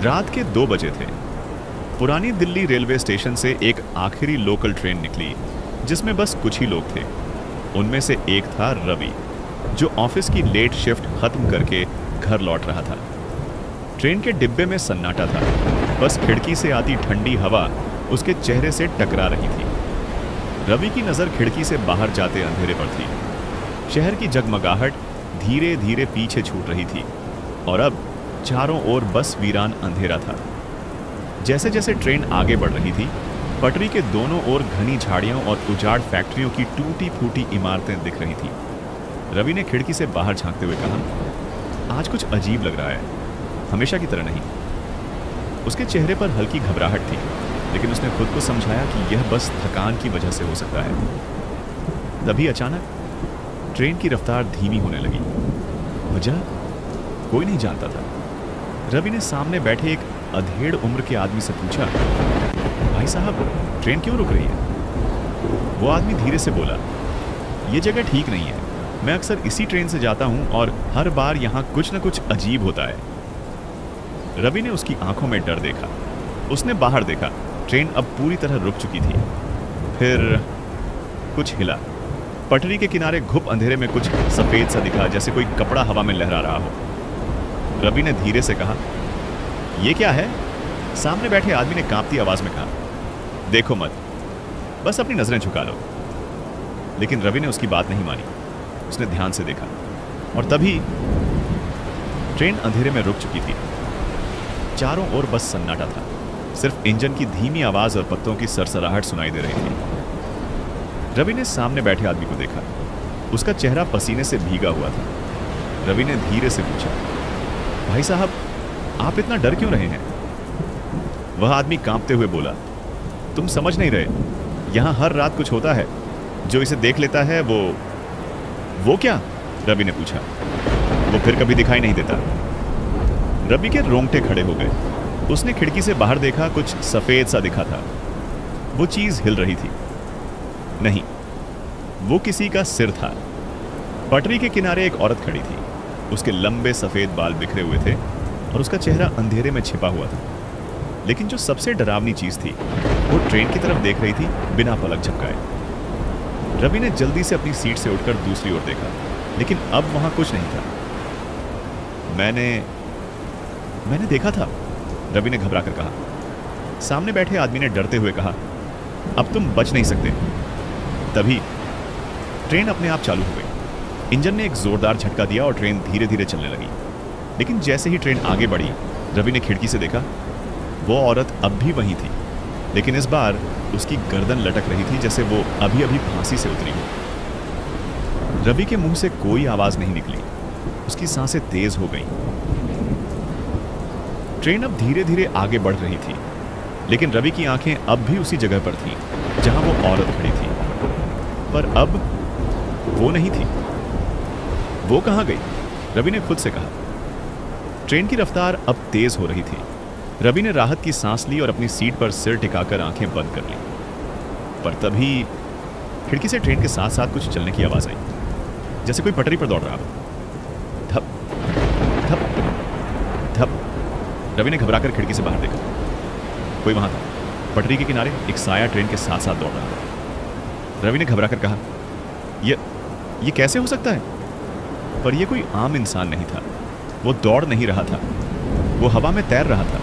रात के 2 बजे थे। पुरानी दिल्ली रेलवे स्टेशन से एक आखिरी लोकल ट्रेन निकली जिसमें बस कुछ ही लोग थे। उनमें से एक था रवि, जो ऑफिस की लेट शिफ्ट खत्म करके घर लौट रहा था। ट्रेन के डिब्बे में सन्नाटा था, बस खिड़की से आती ठंडी हवा उसके चेहरे से टकरा रही थी। रवि की नज़र खिड़की से बाहर जाते अंधेरे पर थी। शहर की जगमगाहट धीरे धीरे पीछे छूट रही थी और अब चारों ओर बस वीरान अंधेरा था। जैसे जैसे ट्रेन आगे बढ़ रही थी, पटरी के दोनों ओर घनी झाड़ियों और उजाड़ फैक्ट्रियों की टूटी फूटी इमारतें दिख रही थी। रवि ने खिड़की से बाहर झांकते हुए कहा, आज कुछ अजीब लग रहा है, हमेशा की तरह नहीं। उसके चेहरे पर हल्की घबराहट थी, लेकिन उसने खुद को समझाया कि यह बस थकान की वजह से हो सकता है। तभी अचानक ट्रेन की रफ्तार धीमी होने लगी। वजह कोई नहीं जानता था। रवि ने सामने बैठे एक अधेड़ उम्र के आदमी से पूछा, भाई साहब, ट्रेन क्यों रुक रही है? वो आदमी धीरे से बोला, ये जगह ठीक नहीं है, मैं अक्सर इसी ट्रेन से जाता हूं और हर बार यहां कुछ न कुछ अजीब होता है। रवि ने उसकी आंखों में डर देखा। उसने बाहर देखा, ट्रेन अब पूरी तरह रुक चुकी थी। फिर कुछ हिला। पटरी के किनारे घुप अंधेरे में कुछ सफेद सा दिखा, जैसे कोई कपड़ा हवा में लहरा रहा हो। रवि ने धीरे से कहा, ये क्या है? सामने बैठे आदमी ने कांपती आवाज में कहा, देखो मत, बस अपनी नजरें झुका लो। लेकिन रवि ने उसकी बात नहीं मानी। उसने ध्यान से देखा और तभी ट्रेन अंधेरे में रुक चुकी थी। चारों ओर बस सन्नाटा था। सिर्फ इंजन की धीमी आवाज और पत्तों की सरसराहट सुनाई दे रही थी। रवि ने सामने बैठे आदमी को देखा। उसका चेहरा पसीने से भीगा हुआ था। रवि ने धीरे से पूछा, भाई साहब, आप इतना डर क्यों रहे हैं? वह आदमी कांपते हुए बोला, तुम समझ नहीं रहे, यहां हर रात कुछ होता है। जो इसे देख लेता है वो क्या? रवि ने पूछा। वो फिर कभी दिखाई नहीं देता। रवि के रोंगटे खड़े हो गए। उसने खिड़की से बाहर देखा, कुछ सफेद सा दिखा था। वो चीज हिल रही थी। नहीं, वो किसी का सिर था। पटरी के किनारे एक औरत खड़ी थी। उसके लंबे सफेद बाल बिखरे हुए थे और उसका चेहरा अंधेरे में छिपा हुआ था। लेकिन जो सबसे डरावनी चीज थी, वो ट्रेन की तरफ देख रही थी बिना पलक झपकाए। रवि ने जल्दी से अपनी सीट से उठकर दूसरी ओर देखा, लेकिन अब वहां कुछ नहीं था। मैंने देखा था, रवि ने घबरा कर कहा। सामने बैठे आदमी ने डरते हुए कहा, अब तुम बच नहीं सकते। तभी ट्रेन अपने आप चालू हो गई। इंजन ने एक जोरदार झटका दिया और ट्रेन धीरे धीरे चलने लगी। लेकिन जैसे ही ट्रेन आगे बढ़ी, रवि ने खिड़की से देखा, वो औरत अब भी वहीं थी, लेकिन इस बार उसकी गर्दन लटक रही थी जैसे वो अभी अभी फांसी से उतरी हो। रवि के मुंह से कोई आवाज नहीं निकली। उसकी सांसें तेज हो गईं। ट्रेन अब धीरे धीरे आगे बढ़ रही थी, लेकिन रवि की आंखें अब भी उसी जगह पर थीं जहां वो औरत खड़ी थी। पर अब वो नहीं थी। वो कहां गई? रवि ने खुद से कहा। ट्रेन की रफ्तार अब तेज हो रही थी। रवि ने राहत की सांस ली और अपनी सीट पर सिर टिकाकर आंखें बंद कर ली। पर तभी खिड़की से ट्रेन के साथ साथ कुछ चलने की आवाज आई, जैसे कोई पटरी पर दौड़ रहा हो। धप धप धप। रवि ने घबराकर खिड़की से बाहर देखा। कोई वहां था। पटरी के किनारे एक साया ट्रेन के साथ साथ दौड़ रहा था। रवि ने घबराकर कहा, ये कैसे हो सकता है? पर यह कोई आम इंसान नहीं था। वो दौड़ नहीं रहा था, वो हवा में तैर रहा था।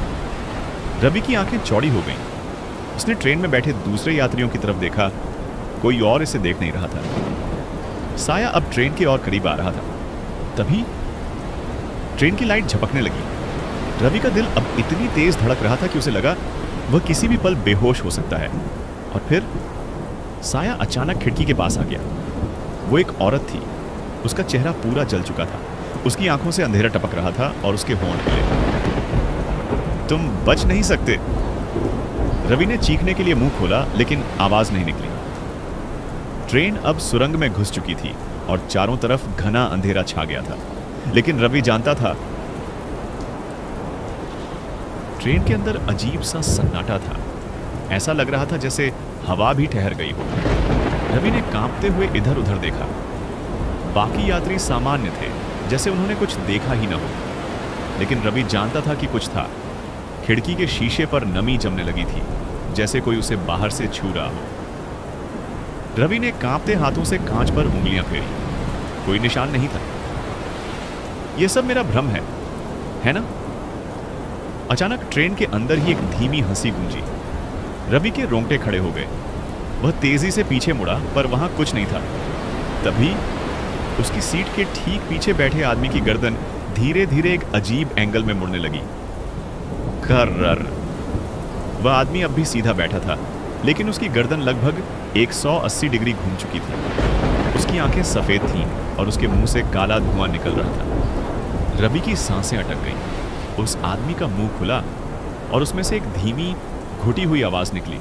रवि की आंखें चौड़ी हो गईं। उसने ट्रेन में बैठे दूसरे यात्रियों की तरफ देखा। कोई और इसे देख नहीं रहा था। साया अब ट्रेन के और करीब आ रहा था। तभी ट्रेन की लाइट झपकने लगी। रवि का दिल अब इतनी तेज धड़क रहा था कि उसे लगा वह किसी भी पल बेहोश हो सकता है। और फिर साया अचानक खिड़की के पास आ गया। वो एक औरत थी। उसका चेहरा पूरा जल चुका था। उसकी आंखों से अंधेरा टपक रहा था और उसके होंठ हिले। तुम बच नहीं सकते। रवि ने चीखने के लिए मुंह खोला, लेकिन आवाज नहीं निकली। ट्रेन अब सुरंग में घुस चुकी थी और चारों तरफ घना अंधेरा छा गया था। लेकिन रवि जानता था, ट्रेन के अंदर अजीब सा सन्नाटा था। ऐसा लग रहा था जैसे हवा भी ठहर गई हो। रवि ने कांपते हुए इधर उधर देखा। बाकी यात्री सामान्य थे, जैसे उन्होंने कुछ देखा ही न हो। लेकिन रवि जानता था कि कुछ था। खिड़की के शीशे पर नमी जमने लगी थी, जैसे कोई उसे बाहर से छू रहा हो। रवि ने कांपते हाथों से कांच पर उंगलियां फेरी। कोई निशान नहीं था। यह सब मेरा भ्रम है ना? अचानक ट्रेन के अंदर ही एक धीमी हंसी गूंजी। रवि के रोंगटे खड़े हो गए। वह तेजी से पीछे मुड़ा, पर वहां कुछ नहीं था। तभी उसकी सीट के ठीक पीछे बैठे आदमी की गर्दन धीरे धीरे एक अजीब एंगल में मुड़ने लगी। कर्रर। वह आदमी अब भी सीधा बैठा था, लेकिन उसकी गर्दन लगभग 180 डिग्री घूम चुकी थी। उसकी आंखें सफेद थीं और उसके मुंह से काला धुआं निकल रहा था। रवि की सांसें अटक गईं। उस आदमी का मुंह खुला और उसमें से एक धीमी घुटी हुई आवाज निकली,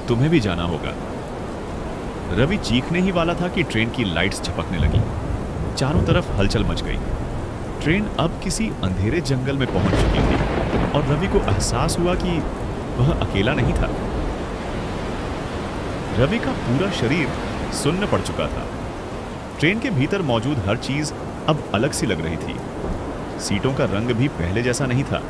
तुम्हें भी जाना होगा। रवि चीखने ही वाला था कि ट्रेन की लाइट्स झपकने लगी। चारों तरफ हलचल मच गई। ट्रेन अब किसी अंधेरे जंगल में पहुंच चुकी थी और रवि को एहसास हुआ कि वह अकेला नहीं था। रवि का पूरा शरीर सुन्न पड़ चुका था। ट्रेन के भीतर मौजूद हर चीज अब अलग सी लग रही थी। सीटों का रंग भी पहले जैसा नहीं था,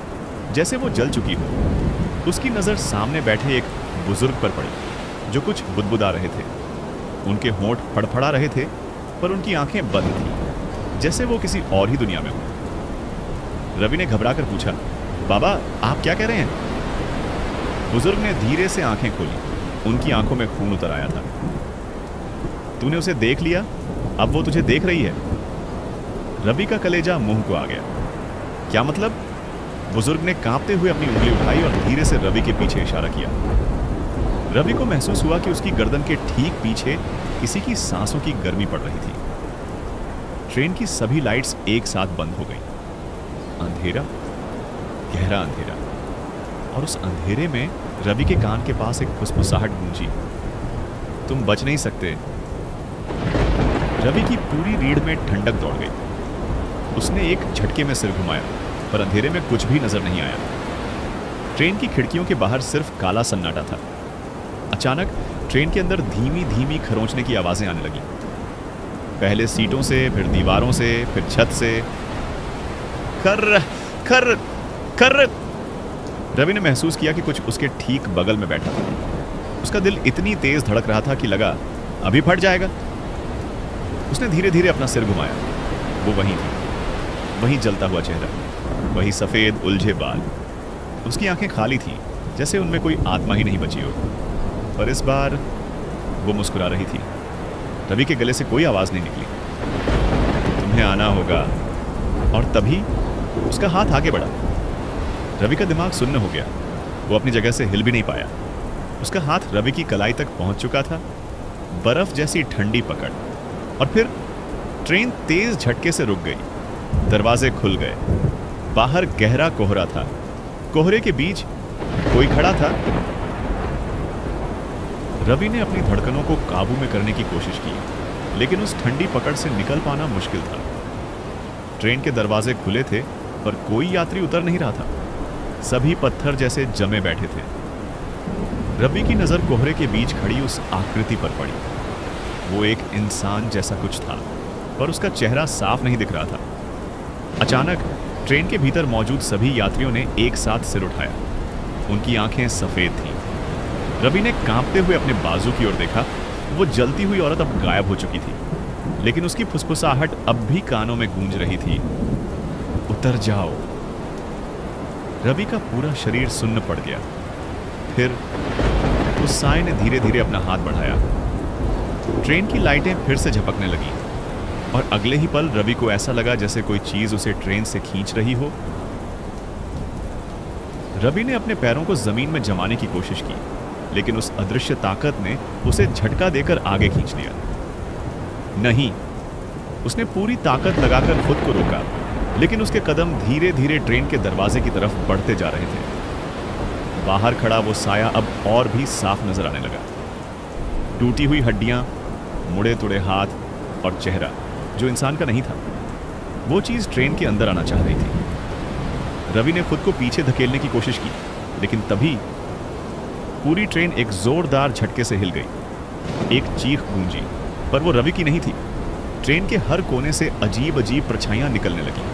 जैसे वो जल चुकी हो। उसकी नजर सामने बैठे एक बुजुर्ग पर पड़ी, जो कुछ बुदबुदा रहे थे। उनके होंठ फड़फड़ा रहे थे, पर उनकी आंखें बंद थीं, जैसे वो किसी और ही दुनिया में हो। रवि ने घबरा कर पूछा, बाबा आप क्या कह रहे हैं? बुजुर्ग ने धीरे से आंखें खोली। उनकी आंखों में खून उतर आया था। तूने उसे देख लिया, अब वो तुझे देख रही है। रवि का कलेजा मुंह को आ गया। क्या मतलब? बुजुर्ग ने कांपते हुए अपनी उंगली उठाई और धीरे से रवि के पीछे इशारा किया। रवि को महसूस हुआ कि उसकी गर्दन के ठीक पीछे किसी की सांसों की गर्मी पड़ रही थी। ट्रेन की सभी लाइट्स एक साथ बंद हो गईं। अंधेरा, गहरा अंधेरा, और उस अंधेरे में रवि के कान के पास एक फुसफुसाहट गूंजी, तुम बच नहीं सकते। रवि की पूरी रीढ़ में ठंडक दौड़ गई। उसने एक झटके में सिर घुमाया, पर अंधेरे में कुछ भी नजर नहीं आया। ट्रेन की खिड़कियों के बाहर सिर्फ काला सन्नाटा था। अचानक ट्रेन के अंदर धीमी धीमी खरोंचने की आवाजें आने लगी। पहले सीटों से, फिर दीवारों से, फिर छत से। खर्र खर्र खर्र। रवि ने महसूस किया कि कुछ उसके ठीक बगल में बैठा था। उसका दिल इतनी तेज धड़क रहा था कि लगा अभी फट जाएगा। उसने धीरे धीरे अपना सिर घुमाया। वो वहीं थी, वहीं जलता हुआ चेहरा, वही सफेद उलझे बाल। उसकी आंखें खाली थीं, जैसे उनमें कोई आत्मा ही नहीं बची हो। पर इस बार वो मुस्कुरा रही थी। रवि के गले से कोई आवाज नहीं निकली। तुम्हें आना होगा। और तभी उसका हाथ आगे बढ़ा। रवि का दिमाग सुन्न हो गया। वो अपनी जगह से हिल भी नहीं पाया। उसका हाथ रवि की कलाई तक पहुंच चुका था। बर्फ जैसी ठंडी पकड़। और फिर ट्रेन तेज झटके से रुक गई। दरवाजे खुल गए। बाहर गहरा कोहरा था। कोहरे के बीच कोई खड़ा था। रवि ने अपनी धड़कनों को काबू में करने की कोशिश की, लेकिन उस ठंडी पकड़ से निकल पाना मुश्किल था। ट्रेन के दरवाजे खुले थे, पर कोई यात्री उतर नहीं रहा था। सभी पत्थर जैसे जमे बैठे थे। रवि की नजर कोहरे के बीच खड़ी उस आकृति पर पड़ी। वो एक इंसान जैसा कुछ था, पर उसका चेहरा साफ नहीं दिख रहा था। अचानक ट्रेन के भीतर मौजूद सभी यात्रियों ने एक साथ सिर उठाया। उनकी आंखें सफेद थीं। रवि ने कांपते हुए अपने बाजू की ओर देखा। वो जलती हुई औरत अब गायब हो चुकी थी, लेकिन उसकी फुसफुसाहट अब भी कानों में गूंज रही थी, उतर जाओ। रवि का पूरा शरीर सुन्न पड़ गया। फिर उस साए ने धीरे धीरे अपना हाथ बढ़ाया। ट्रेन की लाइटें फिर से झपकने लगी, और अगले ही पल रवि को ऐसा लगा जैसे कोई चीज उसे ट्रेन से खींच रही हो। रवि ने अपने पैरों को जमीन में जमाने की कोशिश की, लेकिन उस अदृश्य ताकत ने उसे झटका देकर आगे खींच लिया। नहीं, उसने पूरी ताकत लगाकर खुद को रोका, लेकिन उसके कदम धीरे धीरे ट्रेन के दरवाजे की तरफ बढ़ते जा रहे थे। बाहर खड़ा वो साया अब और भी साफ नजर आने लगा। टूटी हुई हड्डियां, मुड़े तुड़े हाथ और चेहरा जो इंसान का नहीं था। वो चीज ट्रेन के अंदर आना चाह रही थी। रवि ने खुद को पीछे धकेलने की कोशिश की, लेकिन तभी पूरी ट्रेन एक जोरदार झटके से हिल गई। एक चीख गूंजी, पर वो रवि की नहीं थी। ट्रेन के हर कोने से अजीब अजीब परछाइयां निकलने लगी।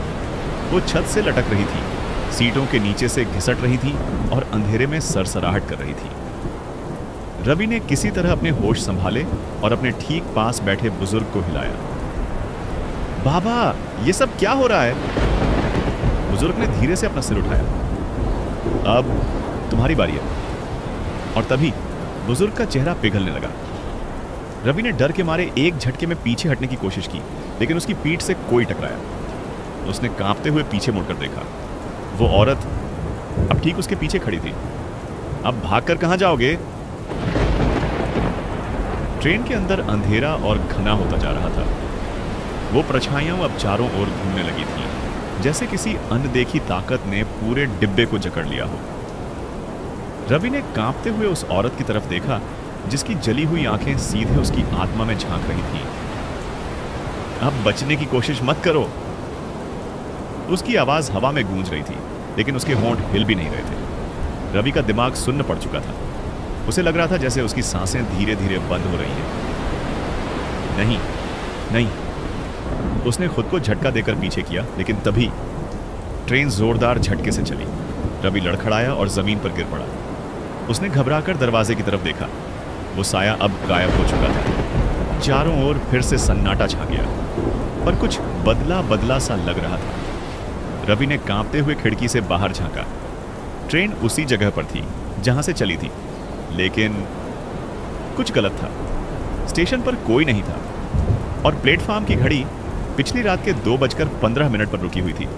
वो छत से लटक रही थी, सीटों के नीचे से घिसट रही थी और अंधेरे में सरसराहट कर रही थी। रवि ने किसी तरह अपने होश संभाले और अपने ठीक पास बैठे बुजुर्ग को हिलाया। बाबा, ये सब क्या हो रहा है? बुजुर्ग ने धीरे से अपना सिर उठाया। अब तुम्हारी बारी है। और तभी बुजुर्ग का चेहरा पिघलने लगा। रवि ने डर के मारे एक झटके में पीछे हटने की कोशिश की, लेकिन उसकी पीठ से कोई टकराया। उसने कांपते हुए पीछे मुड़कर देखा। वो औरत अब ठीक उसके पीछे खड़ी थी। अब भागकर कहां जाओगे? ट्रेन के अंदर अंधेरा और घना होता जा रहा था। वो परछाइयां अब चारों ओर घूमने लगी थीं, जैसे किसी अनदेखी ताकत ने पूरे डिब्बे को जकड़ लिया हो। रवि ने कांपते हुए उस औरत की तरफ देखा, जिसकी जली हुई आंखें सीधे उसकी आत्मा में झांक रही थीं। अब बचने की कोशिश मत करो। उसकी आवाज हवा में गूंज रही थी, लेकिन उसके होंठ हिल भी नहीं रहे थे। रवि का दिमाग सुन्न पड़ चुका था। उसे लग रहा था जैसे उसकी सांसें धीरे धीरे बंद हो रही हैं। नहीं, नहीं। उसने खुद को झटका देकर पीछे किया, लेकिन तभी ट्रेन जोरदार झटके से चली। रवि लड़खड़ाया और जमीन पर गिर पड़ा। उसने घबराकर दरवाजे की तरफ देखा। वो साया अब गायब हो चुका था। चारों ओर फिर से सन्नाटा छा गया, पर कुछ बदला बदला सा लग रहा था। रवि ने कांपते हुए खिड़की से बाहर झांका। ट्रेन उसी जगह पर थी जहां से चली थी, लेकिन कुछ गलत था। स्टेशन पर कोई नहीं था और प्लेटफॉर्म की घड़ी पिछली रात के 2:15 पर रुकी हुई थी।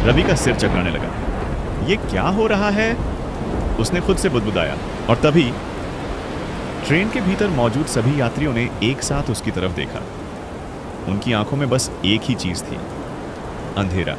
रवि का सिर चकराने लगा। ये क्या हो रहा है? उसने खुद से बुदबुदाया। और तभी ट्रेन के भीतर मौजूद सभी यात्रियों ने एक साथ उसकी तरफ देखा। उनकी आंखों में बस एक ही चीज थी, अंधेरा।